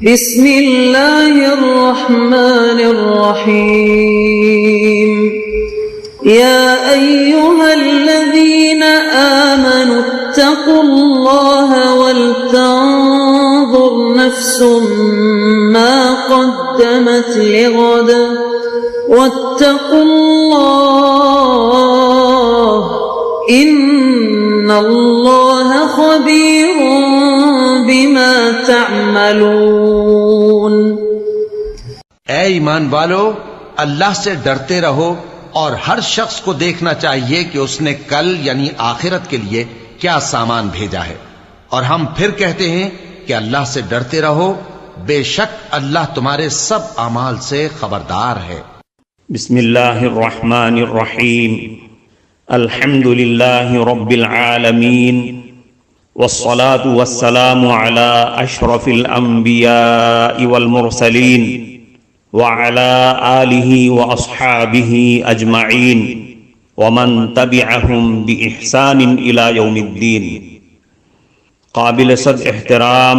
بسم اللہ الرحمن الرحیم یا ایہا الذین آمنوا اتقوا اللہ ولتنظر نفس ما قدمت لغد واتقوا اللہ ان اللہ خبیر بما تعملون۔ اے ایمان والو، اللہ سے ڈرتے رہو اور ہر شخص کو دیکھنا چاہیے کہ اس نے کل یعنی آخرت کے لیے کیا سامان بھیجا ہے، اور ہم پھر کہتے ہیں کہ اللہ سے ڈرتے رہو، بے شک اللہ تمہارے سب اعمال سے خبردار ہے۔ بسم اللہ الرحمن الرحیم، الحمد للہ رب العالمین، والصلاة والسلام على اشرف الانبیاء والمرسلین وعلى آلہ واصحابہ اجمعین ومن تبعہم بإحسان الى یوم الدین۔ قابل صد احترام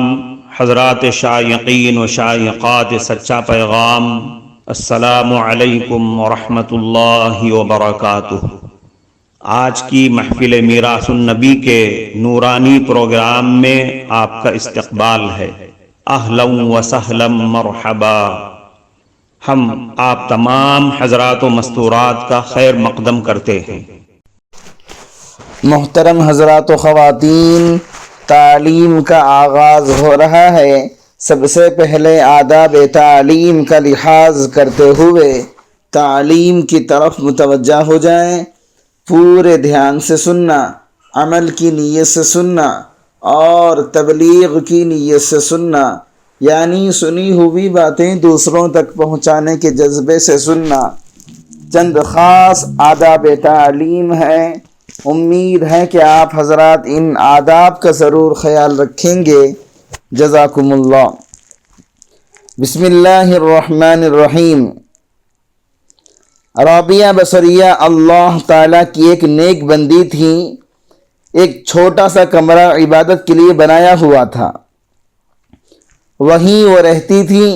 حضرات شائقین و شائقات سچا پیغام، السلام علیکم ورحمۃ اللہ وبرکاتہ۔ آج کی محفل میراث النبی کے نورانی پروگرام میں آپ کا استقبال ہے۔ اہلا و سہلا مرحبا۔ ہم آپ تمام حضرات و مستورات کا خیر مقدم کرتے ہیں۔ محترم حضرات و خواتین، تعلیم کا آغاز ہو رہا ہے۔ سب سے پہلے آداب تعلیم کا لحاظ کرتے ہوئے تعلیم کی طرف متوجہ ہو جائیں۔ پورے دھیان سے سننا، عمل کی نیت سے سننا اور تبلیغ کی نیت سے سننا، یعنی سنی ہوئی باتیں دوسروں تک پہنچانے کے جذبے سے سننا۔ چند خاص آداب تعلیم ہیں، امید ہے کہ آپ حضرات ان آداب کا ضرور خیال رکھیں گے۔ جزاکم اللہ۔ بسم اللہ الرحمن الرحیم۔ رابعہ بصریہ اللہ تعالیٰ کی ایک نیک بندی تھی۔ ایک چھوٹا سا کمرہ عبادت کے لیے بنایا ہوا تھا، وہیں وہ رہتی تھی۔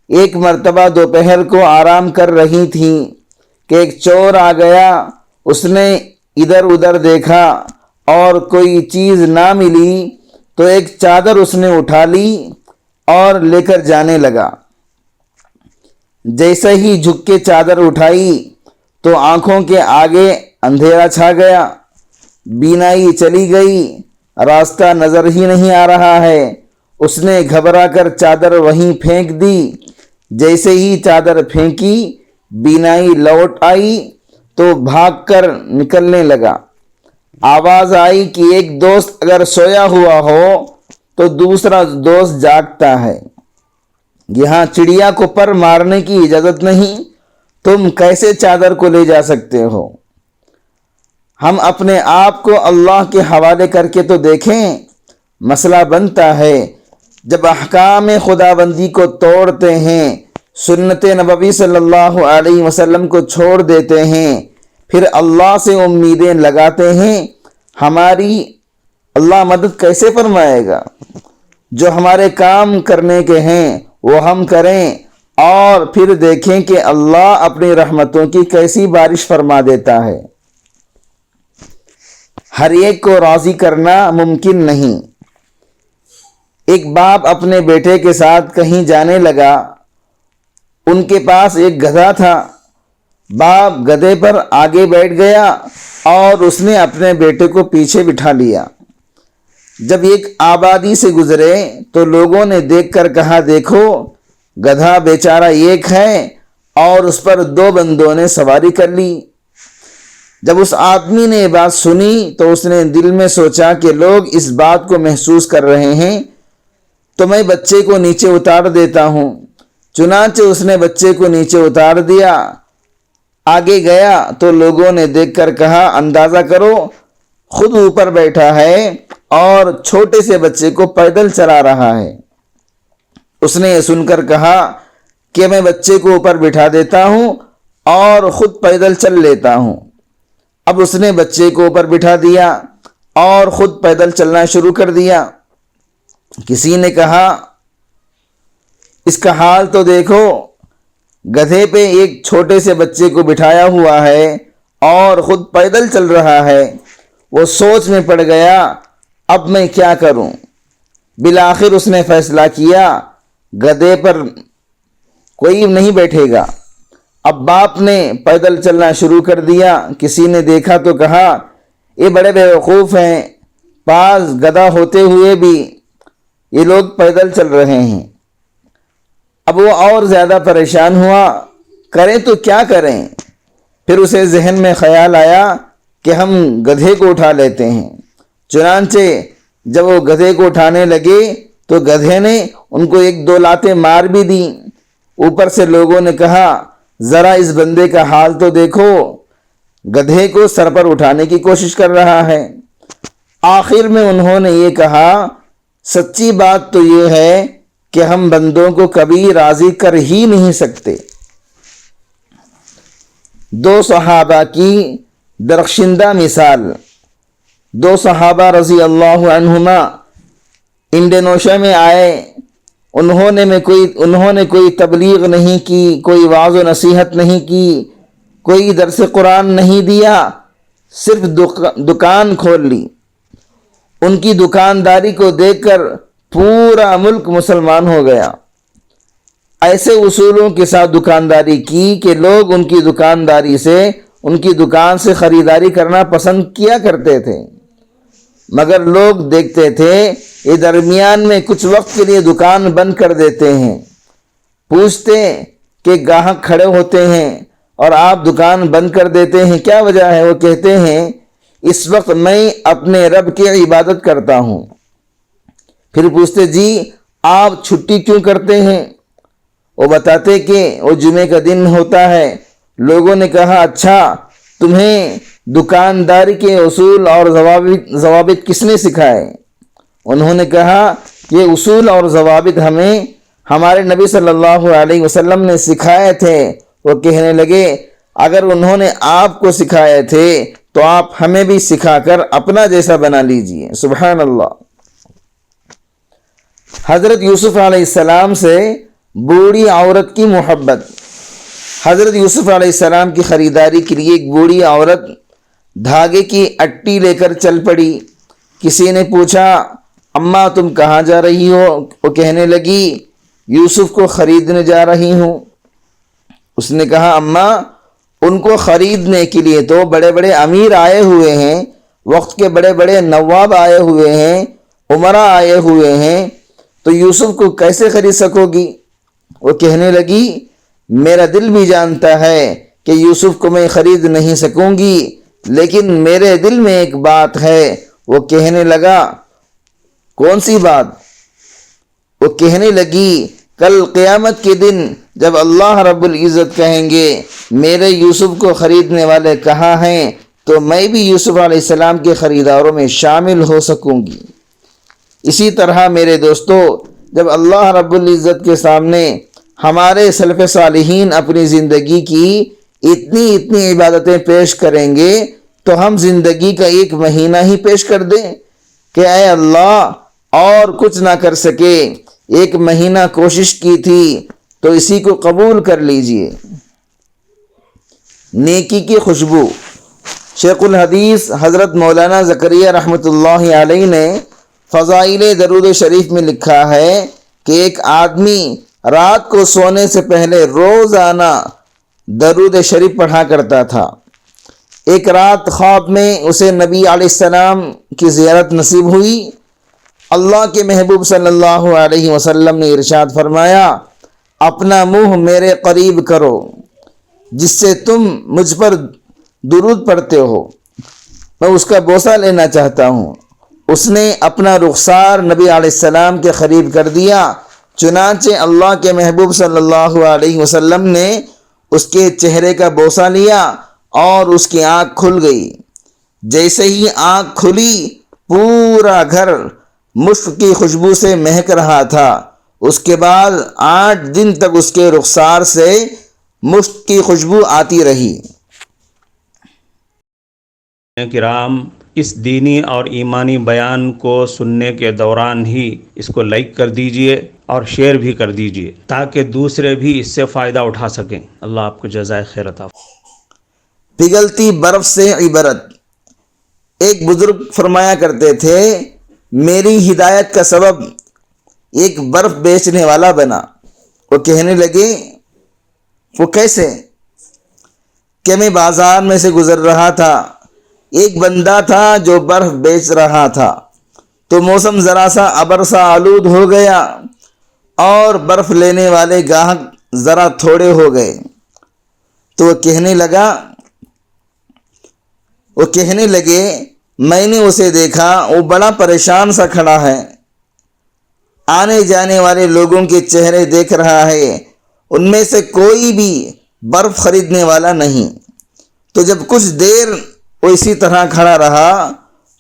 ایک مرتبہ دوپہر کو آرام کر رہی تھی کہ ایک چور آ گیا۔ اس نے ادھر ادھر دیکھا اور کوئی چیز نہ ملی تو ایک چادر اس نے اٹھا لی اور لے کر جانے لگا۔ جیسے ہی جھک کے چادر اٹھائی تو آنکھوں کے آگے اندھیرا چھا گیا، بینائی چلی گئی، راستہ نظر ہی نہیں آ رہا ہے۔ اس نے گھبرا کر چادر وہیں پھینک دی۔ جیسے ہی چادر پھینکی، بینائی لوٹ آئی تو بھاگ کر نکلنے لگا۔ آواز آئی کہ ایک دوست اگر سویا ہوا ہو تو دوسرا دوست جاگتا ہے۔ یہاں چڑیا کو پر مارنے کی اجازت نہیں، تم کیسے چادر کو لے جا سکتے ہو؟ ہم اپنے آپ کو اللہ کے حوالے کر کے تو دیکھیں۔ مسئلہ بنتا ہے جب احکام خداوندی کو توڑتے ہیں، سنت نبوی صلی اللہ علیہ وسلم کو چھوڑ دیتے ہیں، پھر اللہ سے امیدیں لگاتے ہیں، ہماری اللہ مدد کیسے فرمائے گا؟ جو ہمارے کام کرنے کے ہیں وہ ہم کریں اور پھر دیکھیں کہ اللہ اپنی رحمتوں کی کیسی بارش فرما دیتا ہے۔ ہر ایک کو راضی کرنا ممکن نہیں۔ ایک باپ اپنے بیٹے کے ساتھ کہیں جانے لگا۔ ان کے پاس ایک گدھا تھا۔ باپ گدھے پر آگے بیٹھ گیا اور اس نے اپنے بیٹے کو پیچھے بٹھا لیا۔ جب ایک آبادی سے گزرے تو لوگوں نے دیکھ کر کہا، دیکھو گدھا بیچارہ ایک ہے اور اس پر دو بندوں نے سواری کر لی۔ جب اس آدمی نے یہ بات سنی تو اس نے دل میں سوچا کہ لوگ اس بات کو محسوس کر رہے ہیں تو میں بچے کو نیچے اتار دیتا ہوں۔ چنانچہ اس نے بچے کو نیچے اتار دیا۔ آگے گیا تو لوگوں نے دیکھ کر کہا، اندازہ کرو خود اوپر بیٹھا ہے اور چھوٹے سے بچے کو پیدل چلا رہا ہے۔ اس نے یہ سن کر کہا کہ میں بچے کو اوپر بٹھا دیتا ہوں اور خود پیدل چل لیتا ہوں۔ اب اس نے بچے کو اوپر بٹھا دیا اور خود پیدل چلنا شروع کر دیا۔ کسی نے کہا اس کا حال تو دیکھو، گدھے پہ ایک چھوٹے سے بچے کو بٹھایا ہوا ہے اور خود پیدل چل رہا ہے۔ وہ سوچ میں پڑ گیا، اب میں کیا کروں؟ بالآخر اس نے فیصلہ کیا گدھے پر کوئی نہیں بیٹھے گا۔ اب باپ نے پیدل چلنا شروع کر دیا۔ کسی نے دیکھا تو کہا، یہ بڑے بیوقوف ہیں، پاس گدھا ہوتے ہوئے بھی یہ لوگ پیدل چل رہے ہیں۔ اب وہ اور زیادہ پریشان ہوا، کریں تو کیا کریں؟ پھر اسے ذہن میں خیال آیا کہ ہم گدھے کو اٹھا لیتے ہیں۔ چنانچہ جب وہ گدھے کو اٹھانے لگے تو گدھے نے ان کو ایک دو لاتیں مار بھی دیں۔ اوپر سے لوگوں نے کہا، ذرا اس بندے کا حال تو دیکھو، گدھے کو سر پر اٹھانے کی کوشش کر رہا ہے۔ آخر میں انہوں نے یہ کہا، سچی بات تو یہ ہے کہ ہم بندوں کو کبھی راضی کر ہی نہیں سکتے۔ دو صحابہ کی درخشندہ مثال۔ دو صحابہ رضی اللہ عنہما انڈونیشیا میں آئے۔ انہوں نے کوئی تبلیغ نہیں کی، کوئی وعظ و نصیحت نہیں کی، کوئی درس قرآن نہیں دیا، صرف دکان کھول لی۔ ان کی دکانداری کو دیکھ کر پورا ملک مسلمان ہو گیا۔ ایسے اصولوں کے ساتھ دکانداری کی کہ لوگ ان کی دکانداری سے، ان کی دکان سے خریداری کرنا پسند کیا کرتے تھے، مگر لوگ دیکھتے تھے یہ درمیان میں کچھ وقت کے لیے دکان بند کر دیتے ہیں۔ پوچھتے کہ گاہک کھڑے ہوتے ہیں اور آپ دکان بند کر دیتے ہیں، کیا وجہ ہے؟ وہ کہتے ہیں، اس وقت میں اپنے رب کی عبادت کرتا ہوں۔ پھر پوچھتے، جی آپ چھٹی کیوں کرتے ہیں؟ وہ بتاتے کہ وہ جمعے کا دن ہوتا ہے۔ لوگوں نے کہا، اچھا تمہیں دکانداری کے اصول اور ضوابط کس نے سکھائے؟ انہوں نے کہا، یہ اصول اور ضوابط ہمیں ہمارے نبی صلی اللہ علیہ وسلم نے سکھائے تھے۔ وہ کہنے لگے، اگر انہوں نے آپ کو سکھائے تھے تو آپ ہمیں بھی سکھا کر اپنا جیسا بنا لیجئے۔ سبحان اللہ۔ حضرت یوسف علیہ السلام سے بوڑھی عورت کی محبت۔ حضرت یوسف علیہ السلام کی خریداری کے لیے ایک بوڑھی عورت دھاگے کی اٹی لے کر چل پڑی۔ کسی نے پوچھا، اماں تم کہاں جا رہی ہو؟ وہ کہنے لگی، یوسف کو خریدنے جا رہی ہوں۔ اس نے کہا، اماں ان کو خریدنے کے لیے تو بڑے بڑے امیر آئے ہوئے ہیں، وقت کے بڑے بڑے نواب آئے ہوئے ہیں، عمرا آئے ہوئے ہیں، تو یوسف کو کیسے خرید سکو گی؟ وہ کہنے لگی، میرا دل بھی جانتا ہے کہ یوسف کو میں خرید نہیں سکوں گی، لیکن میرے دل میں ایک بات ہے۔ وہ کہنے لگا، کون سی بات؟ وہ کہنے لگی، کل قیامت کے دن جب اللہ رب العزت کہیں گے، میرے یوسف کو خریدنے والے کہاں ہیں، تو میں بھی یوسف علیہ السلام کے خریداروں میں شامل ہو سکوں گی۔ اسی طرح میرے دوستو، جب اللہ رب العزت کے سامنے ہمارے سلف صالحین اپنی زندگی کی اتنی عبادتیں پیش کریں گے تو ہم زندگی کا ایک مہینہ ہی پیش کر دیں کہ اے اللہ اور کچھ نہ کر سکے، ایک مہینہ کوشش کی تھی تو اسی کو قبول کر لیجئے۔ نیکی کی خوشبو۔ شیخ الحدیث حضرت مولانا زکریا رحمۃ اللہ علیہ نے فضائل درود شریف میں لکھا ہے کہ ایک آدمی رات کو سونے سے پہلے روزانہ درود شریف پڑھا کرتا تھا۔ ایک رات خواب میں اسے نبی علیہ السلام کی زیارت نصیب ہوئی۔ اللہ کے محبوب صلی اللہ علیہ وسلم نے ارشاد فرمایا، اپنا منہ میرے قریب کرو جس سے تم مجھ پر درود پڑھتے ہو، میں اس کا بوسہ لینا چاہتا ہوں۔ اس نے اپنا رخسار نبی علیہ السلام کے قریب کر دیا، چنانچہ اللہ کے محبوب صلی اللہ علیہ وسلم نے اس کے چہرے کا بوسہ لیا اور اس کی آنکھ کھل گئی۔ جیسے ہی آنکھ کھلی پورا گھر مشک کی خوشبو سے مہک رہا تھا۔ اس کے بعد 8 دن تک اس کے رخسار سے مشک کی خوشبو آتی رہی۔ کرام، اس دینی اور ایمانی بیان کو سننے کے دوران ہی اس کو لائک کر دیجئے اور شیئر بھی کر دیجئے تاکہ دوسرے بھی اس سے فائدہ اٹھا سکیں۔ اللہ آپ کو جزائے خیر عطا فرمائے۔ پگھلتی برف سے عبرت۔ ایک بزرگ فرمایا کرتے تھے، میری ہدایت کا سبب ایک برف بیچنے والا بنا۔ وہ کہنے لگے، وہ کیسے؟ کہ میں بازار میں سے گزر رہا تھا، ایک بندہ تھا جو برف بیچ رہا تھا، تو موسم ذرا سا ابر سا آلود ہو گیا اور برف لینے والے گاہک ذرا تھوڑے ہو گئے، تو وہ کہنے لگے میں نے اسے دیکھا، وہ بڑا پریشان سا کھڑا ہے، آنے جانے والے لوگوں کے چہرے دیکھ رہا ہے، ان میں سے کوئی بھی برف خریدنے والا نہیں۔ تو جب کچھ دیر وہ اسی طرح کھڑا رہا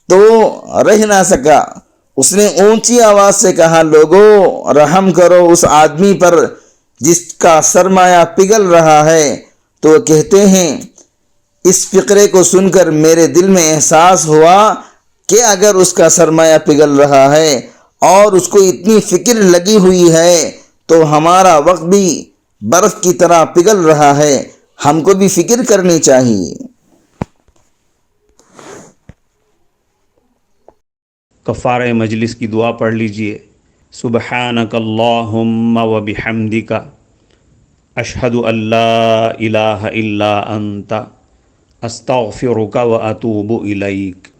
تو رہ نہ سکا، اس نے اونچی آواز سے کہا، لوگو رحم کرو اس آدمی پر جس کا سرمایہ پگھل رہا ہے۔ تو وہ کہتے ہیں، اس فقرے کو سن کر میرے دل میں احساس ہوا کہ اگر اس کا سرمایہ پگھل رہا ہے اور اس کو اتنی فکر لگی ہوئی ہے تو ہمارا وقت بھی برف کی طرح پگھل رہا ہے، ہم کو بھی فکر کرنی چاہیے۔ کفارہ مجلس کی دعا پڑھ لیجئے۔ سبحانک اللہم و بحمدک، اشہد ان لا الہ الا انت، استغفرک و اتوب الیک۔